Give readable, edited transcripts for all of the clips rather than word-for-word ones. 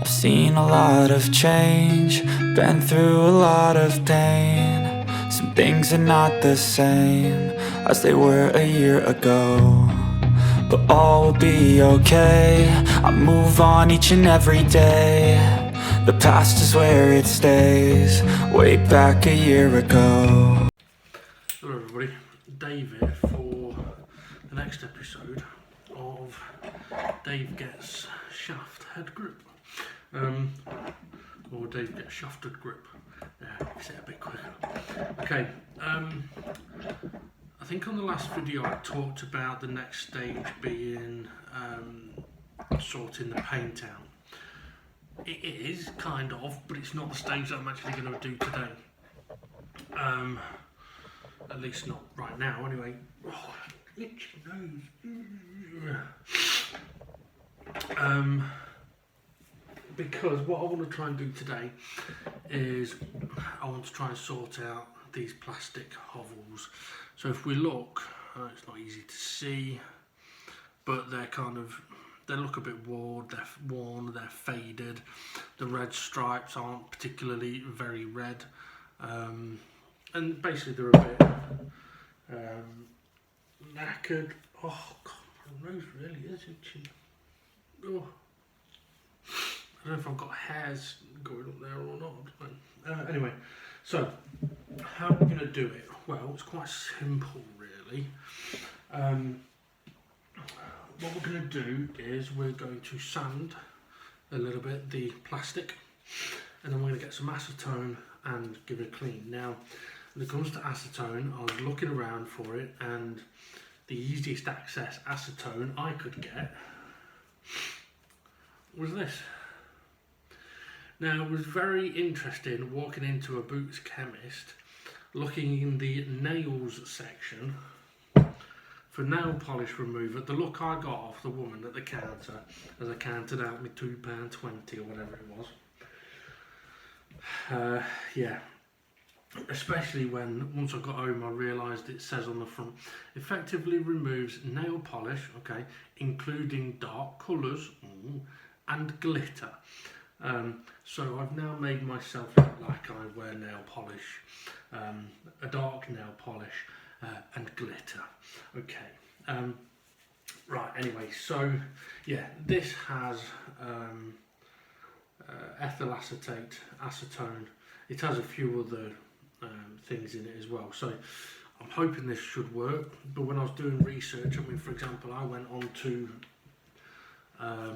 I've seen a lot of change, been through a lot of pain. Some things are not the same as they were a year ago, but all will be okay. I move on each and every day. The past is where it stays, way back a year ago. Hello everybody, David for the next episode of Dave Gets Shaftheadgrip. Or Dave Gets Shaftheadgrip. Yeah, say it a bit quicker. Okay, I think on the last video I talked about the next stage being sorting the paint out. It is, kind of, but it's not the stage that I'm actually going to do today. At least not right now, anyway. Oh, itchy nose. Because what I want to try and do today is I want to try and sort out these plastic hovels. So if we look, it's not easy to see, but they look a bit worn, they're faded. The red stripes aren't particularly very red. And basically they're a bit knackered. Oh god, my nose really is itching. Oh. I don't know if I've got hairs going up there or not. Anyway, so how are we going to do it? Well, it's quite simple really. What we're going to do is we're going to sand a little bit the plastic, and then we're going to get some acetone and give it a clean. Now, when it comes to acetone, I was looking around for it, and the easiest access acetone I could get was this. Now, it was very interesting walking into a Boots chemist, looking in the nails section for nail polish remover. The look I got off the woman at the counter as I counted out my £2.20 or whatever it was. Yeah. Especially when, once I got home, I realised it says on the front, effectively removes nail polish, okay, including dark colours and glitter. So I've now made myself look like I wear nail polish, a dark nail polish and glitter. Okay, right, anyway, so yeah, this has ethyl acetate, acetone. It has a few other things in it as well, so I'm hoping this should work. But when I was doing research, I mean, for example, I went on to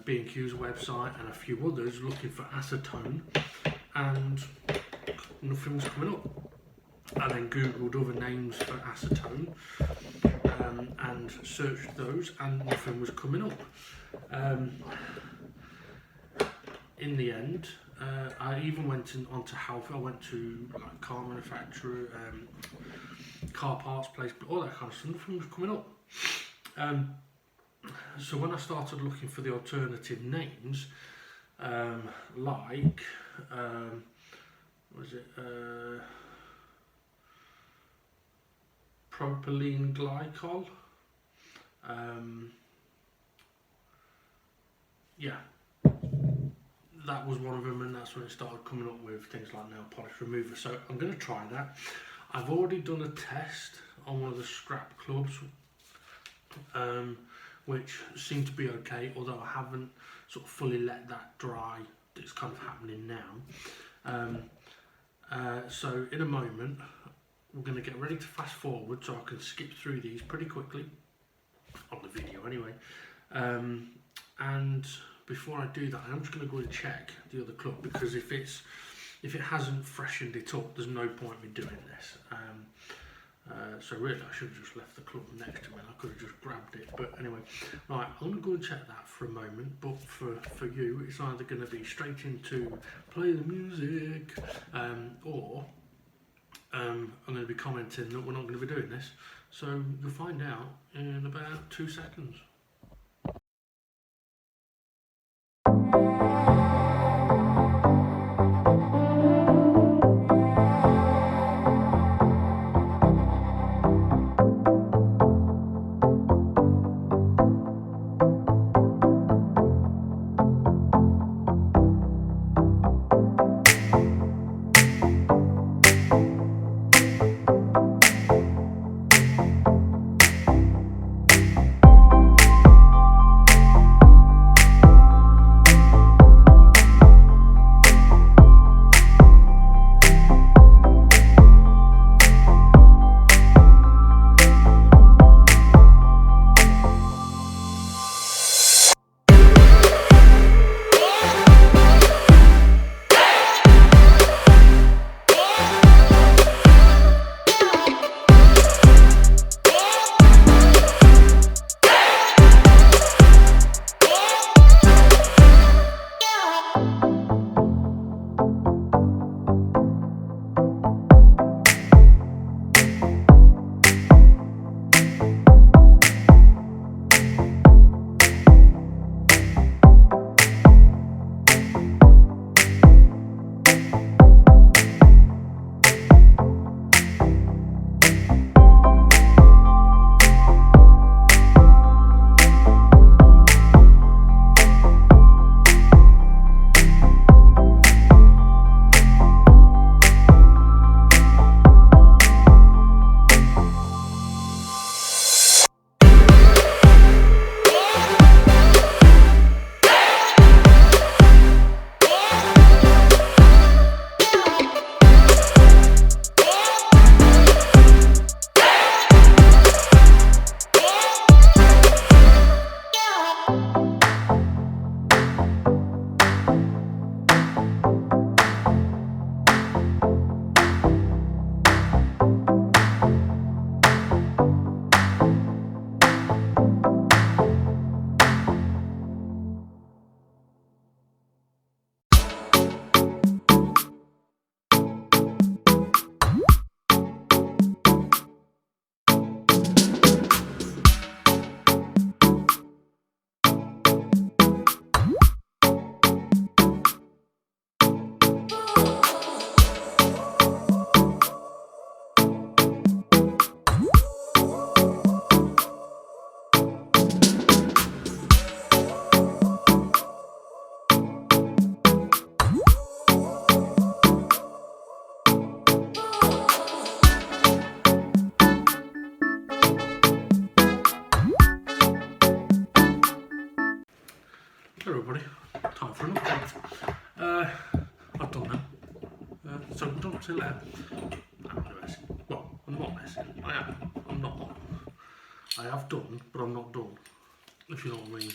B&Q's website and a few others looking for acetone, and nothing was coming up. I then googled other names for acetone and searched those, and nothing was coming up. In the end, I even went onto Hovels. I went to like car manufacturer, car parts place, all that kind of stuff. Nothing was coming up. So when I started looking for the alternative names, like propylene glycol, yeah, that was one of them, and that's when it started coming up with things like nail polish remover. So I'm going to try that. I've already done a test on one of the scrap clubs, which seemed to be okay, although I haven't sort of fully let that dry. It's kind of happening now. So in a moment, we're going to get ready to fast forward so I can skip through these pretty quickly, on the video anyway. And before I do that, I'm just going to go and check the other club, because if it hasn't freshened it up, there's no point in me doing this. So really I should have just left the club next to me and I could have just grabbed it, but anyway, right, I'm going to go and check that for a moment. But for you, it's either going to be straight into play the music, or I'm going to be commenting that we're not going to be doing this, so you'll find out in about 2 seconds. time for an update. I've done that. So done till there. I'm messing. Well, I'm not messing. I am. I'm not. I have done, but I'm not done. If you know what I mean.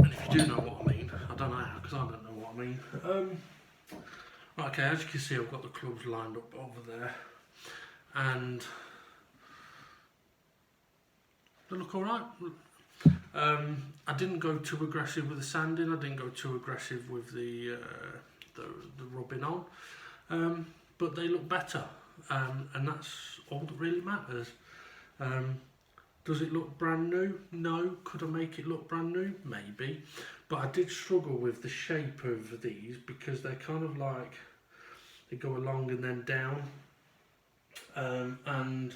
And if you do know what I mean, I don't know how, because I don't know what I mean. Right, okay, as you can see, I've got the clubs lined up over there, and they look alright. I didn't go too aggressive with the sanding, I didn't go too aggressive with the rubbing on, but they look better, and that's all that really matters. Does it look brand new? No. Could I make it look brand new? Maybe. But I did struggle with the shape of these because they're kind of like, they go along and then down, and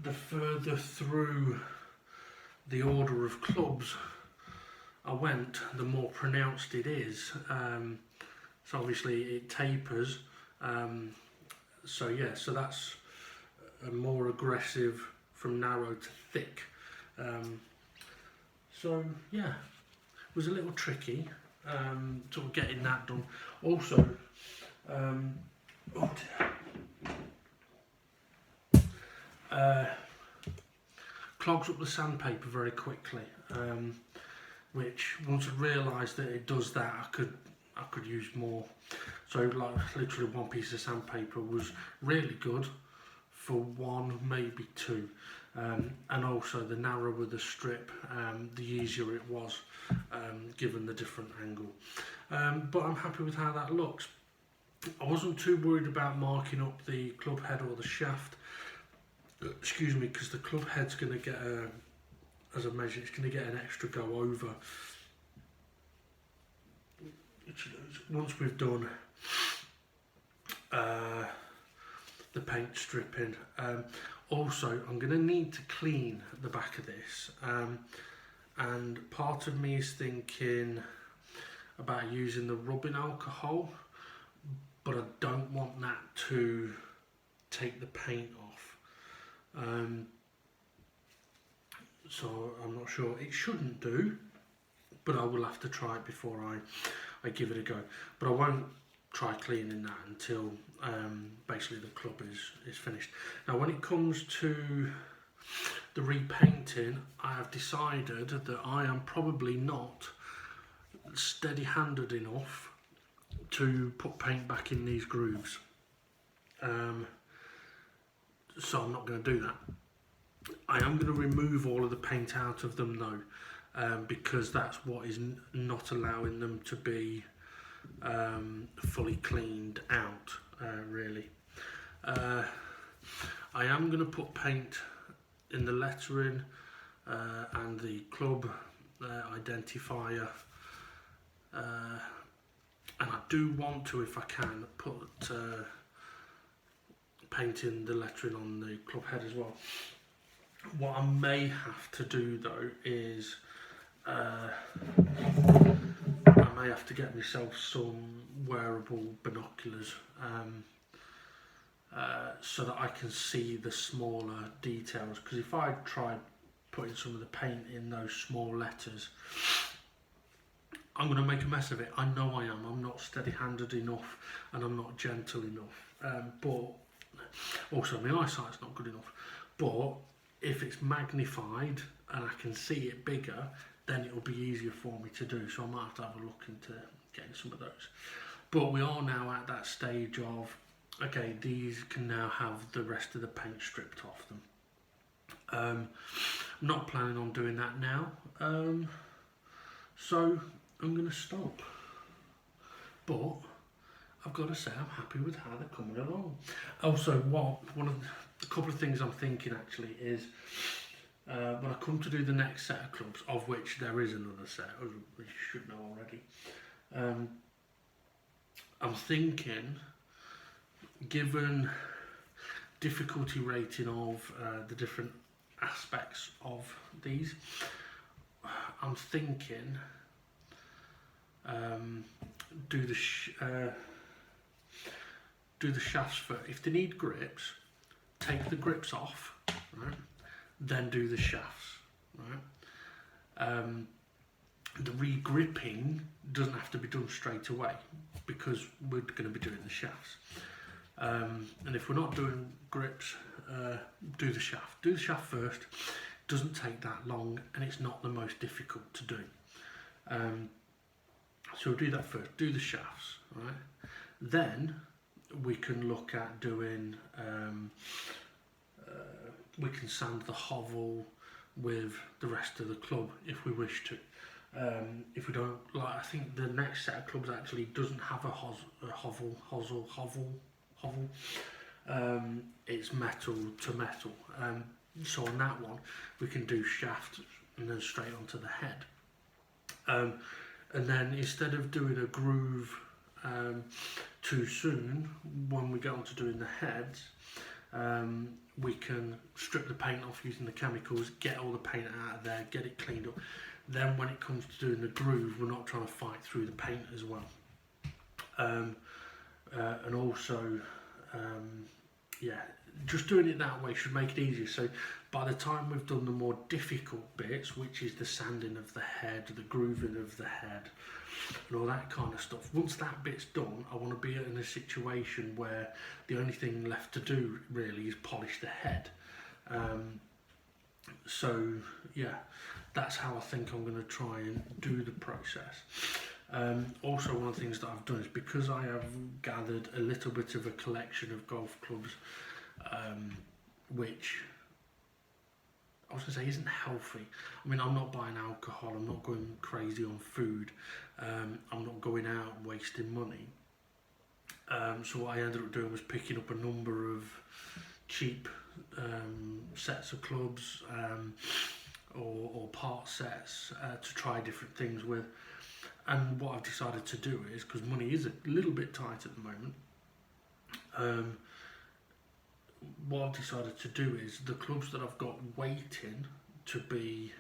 the further through the order of clubs I went, the more pronounced it is. So obviously it tapers, so yeah, so that's a more aggressive from narrow to thick. So yeah, it was a little tricky, sort of getting that done. Also, clogs up the sandpaper very quickly, which once I realised that it does that, I could use more. So like literally one piece of sandpaper was really good for one, maybe two, and also the narrower the strip, the easier it was, given the different angle. But I'm happy with how that looks. I wasn't too worried about marking up the club head or the shaft, excuse me, because the club head's going to get as a measure, it's going to get an extra go over once we've done the paint stripping. Also, I'm going to need to clean the back of this, and part of me is thinking about using the rubbing alcohol, but I don't want that to take the paint off. So I'm not sure. It shouldn't do, but I will have to try it before I give it a go. But I won't try cleaning that until basically the club is finished. Now when it comes to the repainting, I have decided that I am probably not steady-handed enough to put paint back in these grooves. So I'm not going to do that. I am going to remove all of the paint out of them though, because that's what is not allowing them to be fully cleaned out, really. I am going to put paint in the lettering and the club identifier, and I do want to, if I can, put paint in the lettering on the club head as well. What I may have to do though is I may have to get myself some wearable binoculars, so that I can see the smaller details, because if I try putting some of the paint in those small letters, I'm going to make a mess of it. I know I am. I'm not steady-handed enough and I'm not gentle enough, but also my eyesight's not good enough. But if it's magnified and I can see it bigger, then it'll be easier for me to do. So I might have to have a look into getting some of those. But we are now at that stage of, okay, these can now have the rest of the paint stripped off them. I'm not planning on doing that now, so I'm going to stop. But I've got to say I'm happy with how they're coming along. Also, a couple of things I'm thinking actually is, when I come to do the next set of clubs, of which there is another set, as you should know already, I'm thinking, given difficulty rating of the different aspects of these, I'm thinking do the shafts first. If they need grips, take the grips off, right? Then do the shafts, right? the re-gripping doesn't have to be done straight away because we're going to be doing the shafts. And if we're not doing grips, do the shaft. Do the shaft first. Doesn't take that long, and it's not the most difficult to do. So we'll do that first. Do the shafts, right? Then we can look at doing. We can sand the hovel with the rest of the club if we wish to. If we don't, like, I think the next set of clubs actually doesn't have a hovel. It's metal to metal. So on that one, we can do shaft and then straight onto the head. And then instead of doing a groove too soon, when we get on to doing the heads, we can strip the paint off using the chemicals, get all the paint out of there, get it cleaned up. Then when it comes to doing the groove, we're not trying to fight through the paint as well. And also, yeah, just doing it that way should make it easier. So by the time we've done the more difficult bits, which is the sanding of the head, the grooving of the head, and all that kind of stuff, once that bit's done, I want to be in a situation where the only thing left to do really is polish the head. So yeah, that's how I think I'm going to try and do the process. Also, one of the things that I've done is, because I have gathered a little bit of a collection of golf clubs, which I was going to say isn't healthy. I mean, I'm not buying alcohol, I'm not going crazy on food, I'm not going out and wasting money. So what I ended up doing was picking up a number of cheap sets of clubs or part sets to try different things with. And what I've decided to do is, because money is a little bit tight at the moment, what I've decided to do is the clubs that I've got waiting to be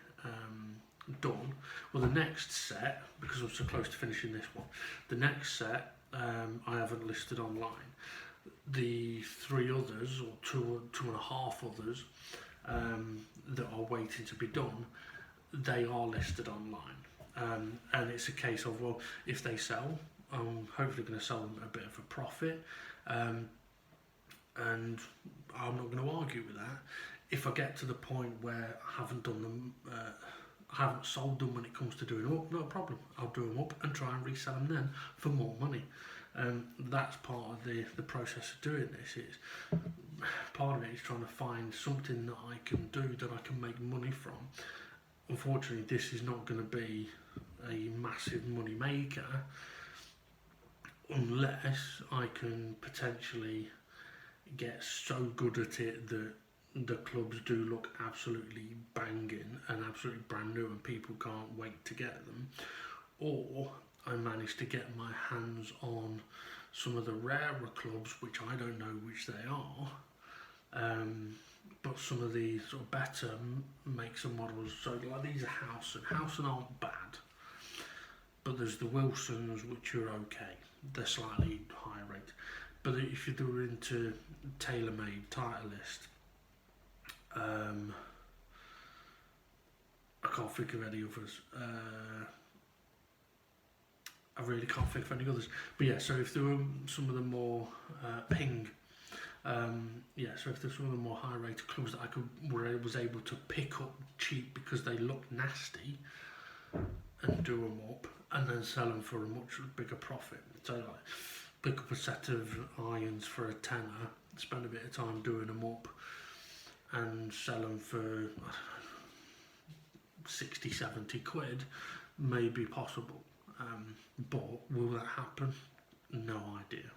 done, well, the next set, because I'm so close to finishing this one, the next set I haven't listed online. The 3 others, or two and a half others, that are waiting to be done, they are listed online. And it's a case of, well, if they sell, I'm hopefully going to sell them at a bit of a profit, and I'm not going to argue with that. If I get to the point where I haven't done them, I haven't sold them when it comes to doing them up, no problem. I'll do them up and try and resell them then for more money. That's part of the process of doing this. It's part of it is trying to find something that I can do that I can make money from. Unfortunately, this is not going to be a massive money maker unless I can potentially get so good at it that the clubs do look absolutely banging and absolutely brand new and people can't wait to get them, or I manage to get my hands on some of the rarer clubs, which I don't know which they are, but some of the sort of better makes and models. So like these are Howson. Howson aren't bad, but there's the Wilsons, which are okay. They're slightly higher rate. But if you're into tailor-made, Titleist, I can't think of any others. I really can't think of any others. But yeah, so if there were some of the more ping, so if there's some of the more high-rated clubs that I was able to pick up cheap because they look nasty, and do them up, and then sell them for a much bigger profit. So like, pick up a set of irons for a tenner, spend a bit of time doing them up, and sell them for 60, 70 quid, may be possible. But will that happen? No idea.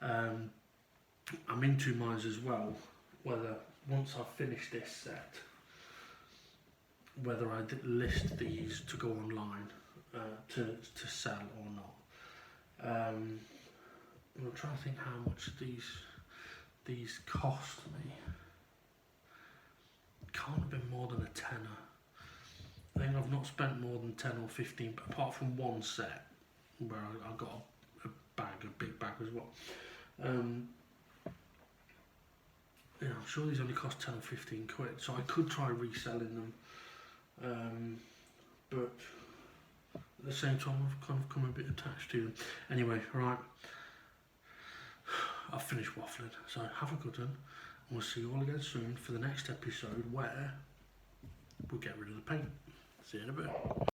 I'm in two minds as well, whether once I've finished this set, whether I list these to go online to sell or not. I'm trying to think how much these cost me. It can't have been more than a tenner. I think I've not spent more than 10 or 15, apart from one set where I got a big bag as well. Yeah, I'm sure these only cost 10 or 15 quid, so I could try reselling them, but at the same time I've kind of come a bit attached to them. Anyway, right, I've finished waffling, so have a good one, and we'll see you all again soon for the next episode where we'll get rid of the paint. See you in a bit.